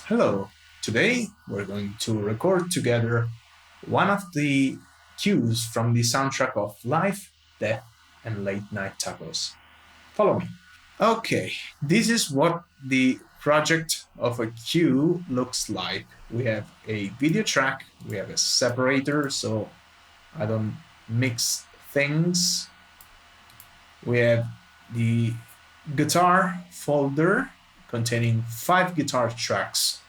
Hello, today we're going to record together one of the cues from the soundtrack of Life, Death, and Late Night Tacos. Follow me. Okay, this is what the project of a cue looks like. We have a video track, we have a separator so I don't mix things. We have the guitar folder containing 5 guitar tracks.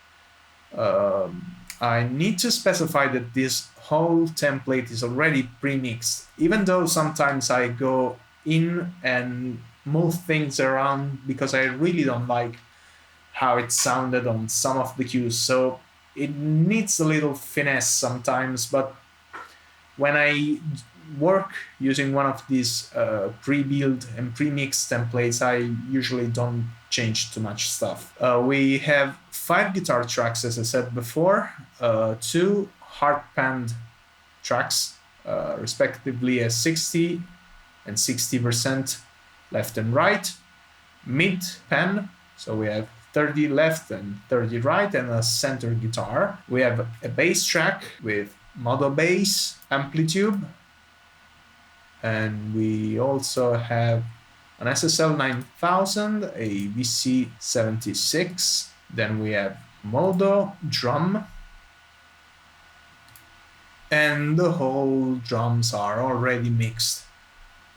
I need to specify that this whole template is already pre-mixed, even though sometimes I go in and move things around because I really don't like how it sounded on some of the cues. So it needs a little finesse sometimes, but when I work using one of these pre-built and pre-mixed templates, I usually don't change too much stuff. We have 5 guitar tracks, as I said before, 2 hard-panned tracks, respectively a 60 and 60% left and right, mid-pan, so we have 30 left and 30 right, and a center guitar. We have a bass track with modo bass, Amplitube, and we also have an SSL 9000, a VC76, then we have modo drum, and the whole drums are already mixed.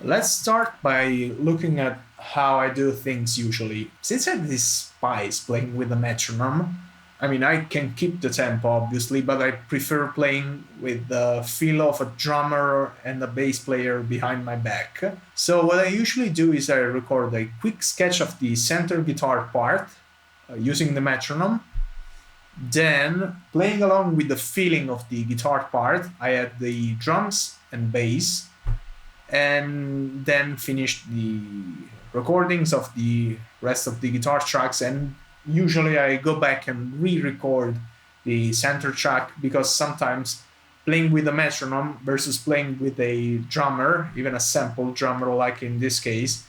Let's start by looking at how I do things usually. Since I despise playing with a metronome, I mean, I can keep the tempo obviously, but I prefer playing with the feel of a drummer and a bass player behind my back. So what I usually do is I record a quick sketch of the center guitar part using the metronome. Then, playing along with the feeling of the guitar part, I add the drums and bass, and then finish the recordings of the rest of the guitar tracks. And usually I go back and re-record the center track, because sometimes playing with a metronome versus playing with a drummer, even a sample drummer like in this case,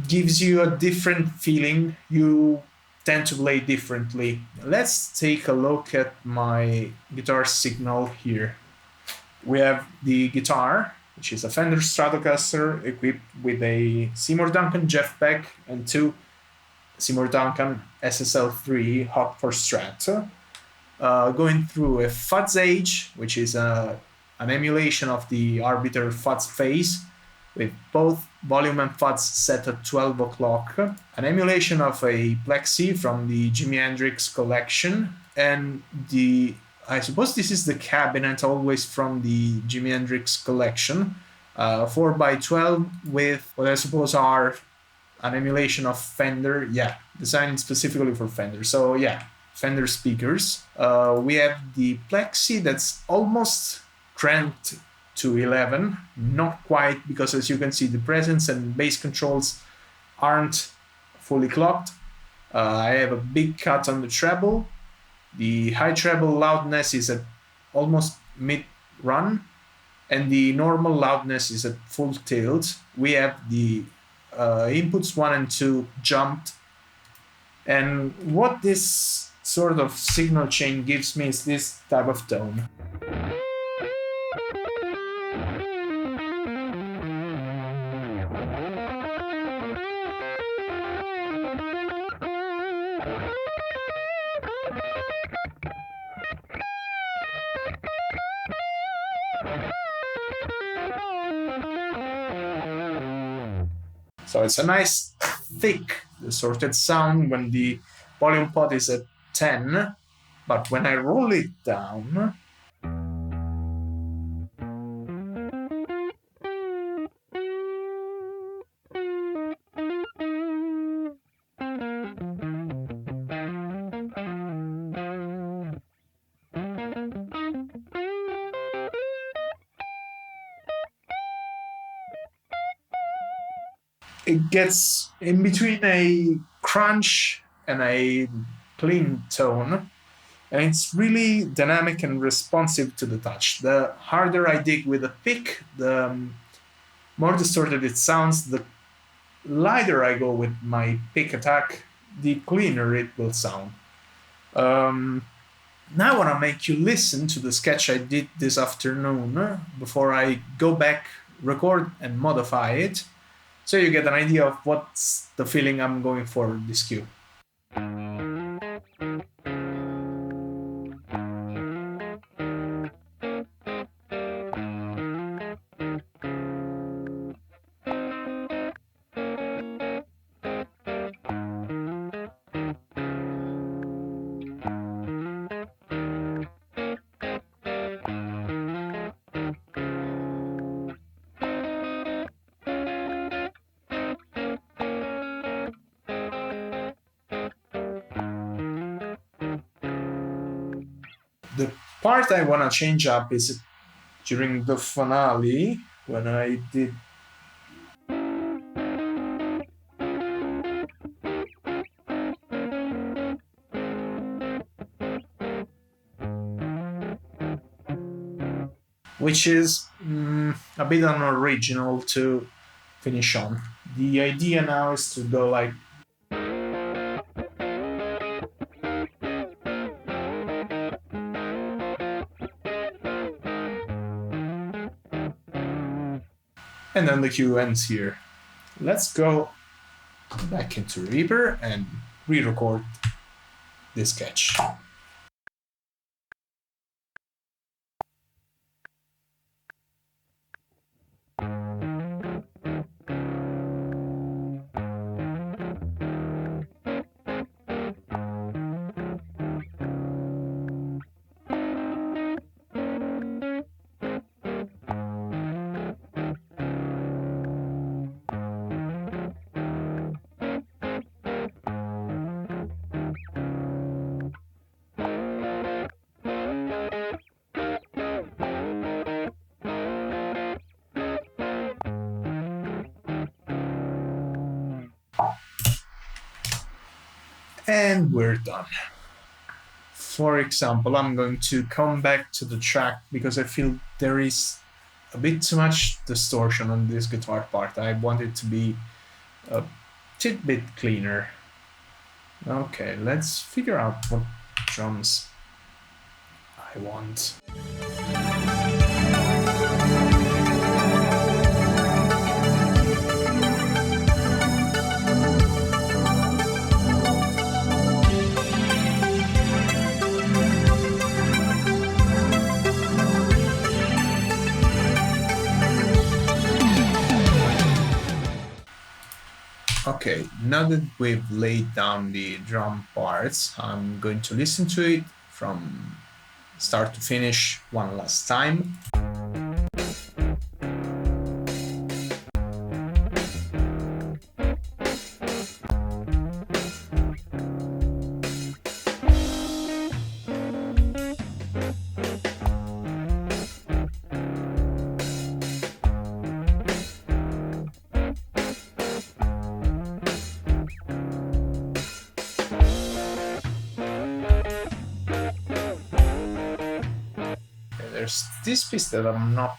gives you a different feeling. You tend to play differently. Let's take a look at my guitar signal here. We have the guitar, which is a Fender Stratocaster equipped with a Seymour Duncan Jeff Beck and 2 Seymour Duncan SSL3 Hot for Strat. Going through a fuzz edge, which is an emulation of the Arbiter fuzz phase, with both volume and fuzz set at 12 o'clock, an emulation of a plexi from the Jimi Hendrix collection, and I suppose this is the cabinet always from the Jimi Hendrix collection, 4x12 with what I suppose are an emulation of Fender, designed specifically for Fender. So Fender speakers. We have the plexi that's almost cranked to 11, not quite, because as you can see the presence and bass controls aren't fully clocked. I have a big cut on the treble. The high treble loudness is at almost mid-run, and the normal loudness is at full tilt. We have the inputs 1 and 2 jumped, and what this sort of signal chain gives me is this type of tone. So it's a nice, thick, distorted sound when the volume pot is at 10, but when I roll it down, it gets in between a crunch and a clean tone, and it's really dynamic and responsive to the touch. The harder I dig with a pick, the more distorted it sounds. The lighter I go with my pick attack, the cleaner it will sound. Now I want to make you listen to the sketch I did this afternoon before I go back, record, and modify it, so you get an idea of what's the feeling I'm going for with this cue. The part I want to change up is during the finale when I did. Which is a bit unoriginal to finish on. The idea now is to go like. And then the cue ends here. Let's go back into Reaper and re-record this sketch. And we're done. For example, I'm going to come back to the track because I feel there is a bit too much distortion on this guitar part. I want it to be a tidbit cleaner. Okay, let's figure out what drums I want. Okay, now that we've laid down the drum parts, I'm going to listen to it from start to finish one last time. There's this piece that I'm not.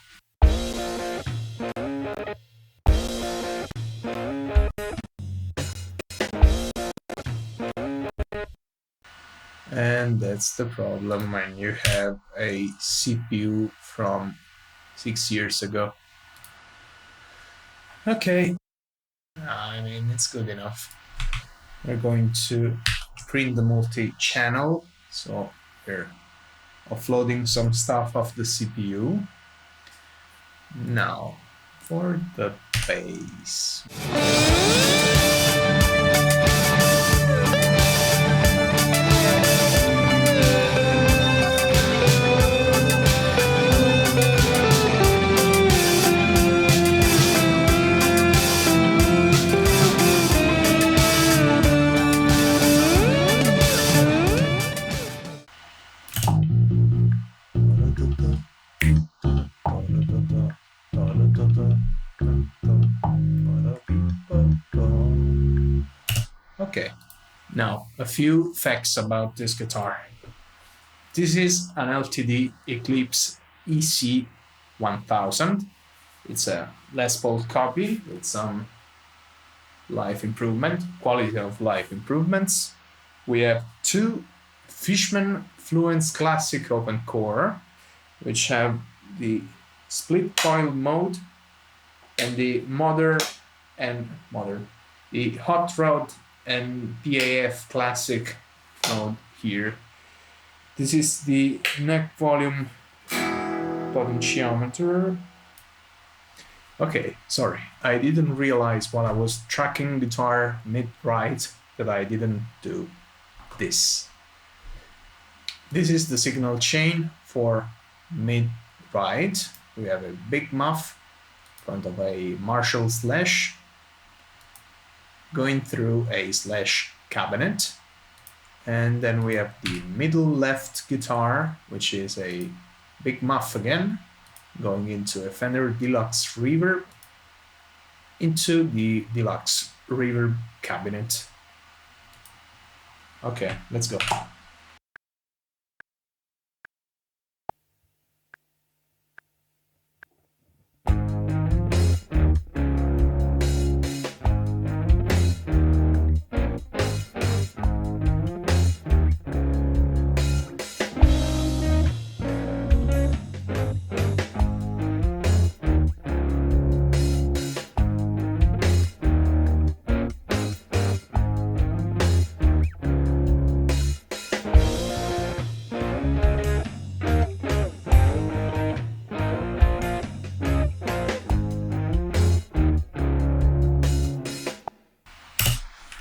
And that's the problem when you have a CPU from 6 years ago. Okay, I mean, it's good enough. We're going to print the multi-channel, so we're offloading some stuff off the CPU. Now, for the bass. Okay, now a few facts about this guitar. This is an LTD Eclipse EC1000. It's a Les Paul copy with some quality of life improvements. We have two Fishman Fluence Classic Open Core, which have the split coil mode and the the hot rod and PAF Classic mode here. This is the neck volume potentiometer. Okay, sorry, I didn't realize while I was tracking guitar mid-right that I didn't do this. This is the signal chain for mid-right. We have a big muff in front of a Marshall slash going through a slash cabinet. And then we have the middle left guitar, which is a big muff again, going into a Fender Deluxe Reverb into the Deluxe Reverb cabinet. Okay, let's go.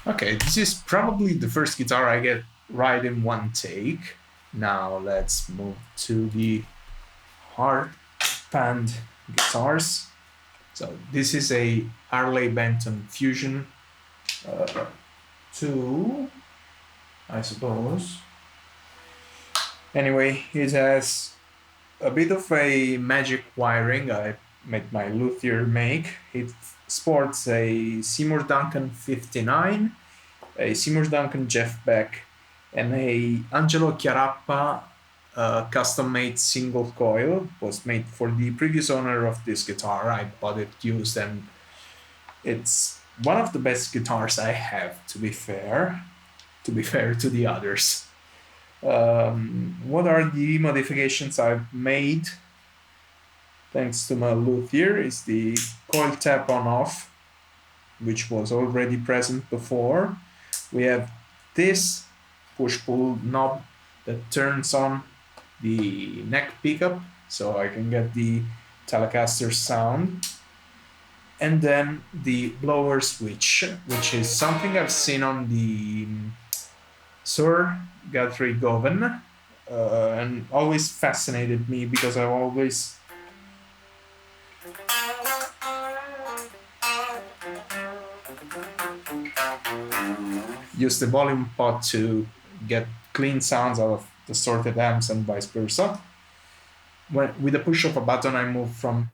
Okay, this is probably the first guitar I get right in one take. Now let's move to the hard panned guitars. So this is a Harley Benton Fusion 2, I suppose. Anyway, it has a bit of a magic wiring I made my luthier make. It sports a Seymour Duncan 59, a Seymour Duncan Jeff Beck, and a Angelo Chiarappa custom-made single coil. Was made for the previous owner of this guitar. I bought it used, and it's one of the best guitars I have, to be fair to the others. What are the modifications I've made thanks to my luthier is the coil tap on off, which was already present before. We have this push-pull knob that turns on the neck pickup so I can get the Telecaster sound. And then the blower switch, which is something I've seen on the Sir Guthrie Govan and always fascinated me because I've always used the volume pot to get clean sounds out of distorted amps and vice versa. With the push of a button, I move from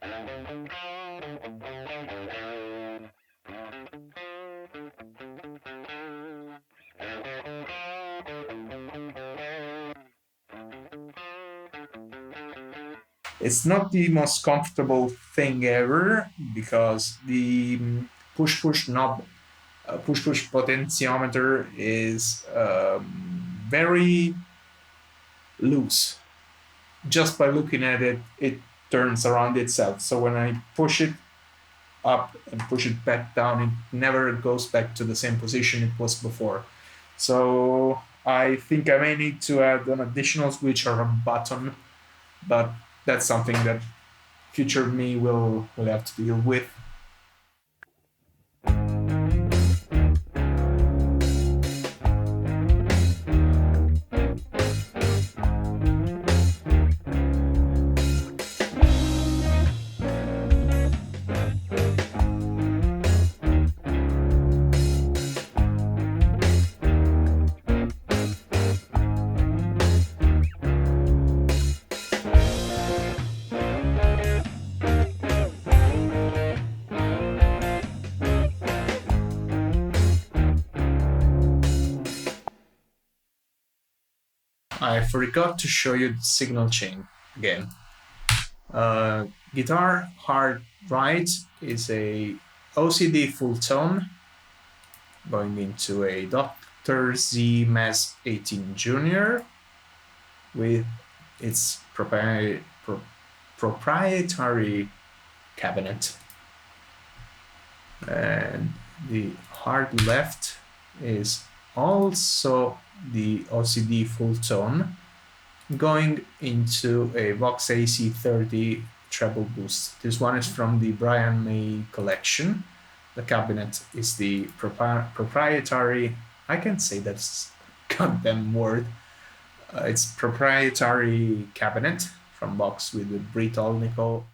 It's not the most comfortable thing ever because the push-push knob, push-push potentiometer is very loose. Just by looking at it, it turns around itself. So when I push it up and push it back down, it never goes back to the same position it was before. So I think I may need to add an additional switch or a button, but that's something that future me will have to deal with. I forgot to show you the signal chain again. Guitar hard right is a OCD full tone going into a dot Z Mass 18 Junior with its proprietary cabinet. And the hard left is also the OCD full tone going into a Vox AC30 treble boost. This one is from the Brian May collection. The cabinet is the proprietary, I can't say that's goddamn word. It's proprietary cabinet from Vox with the brittle nickel.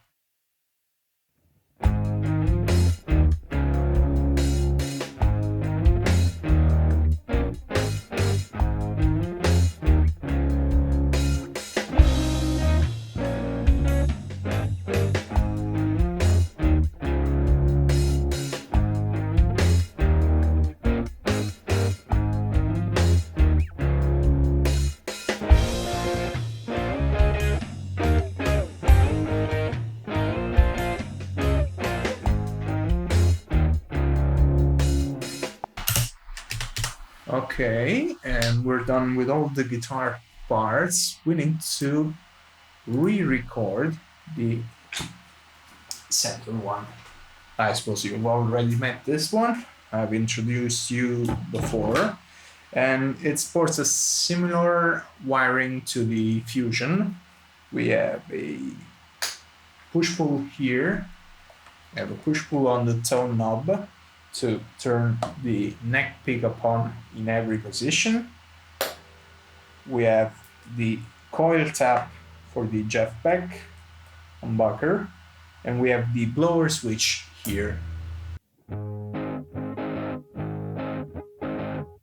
Okay, and we're done with all the guitar parts. We need to re-record the second one. I suppose you've already met this one. I've introduced you before, and it sports a similar wiring to the Fusion. We have a push-pull here. We have a push-pull on the tone knob to turn the neck pickup on in every position. We have the coil tap for the Jeff Beck humbucker, and we have the blower switch here.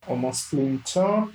Almost clean tone.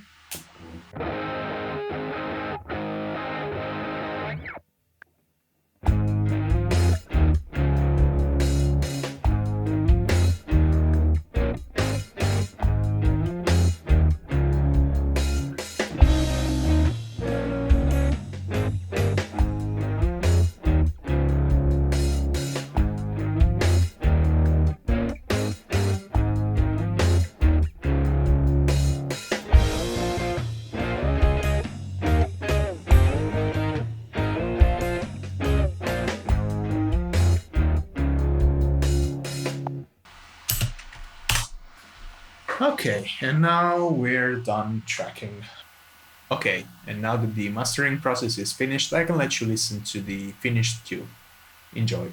Okay, and now we're done tracking. Okay, and now that the mastering process is finished, I can let you listen to the finished tune. Enjoy.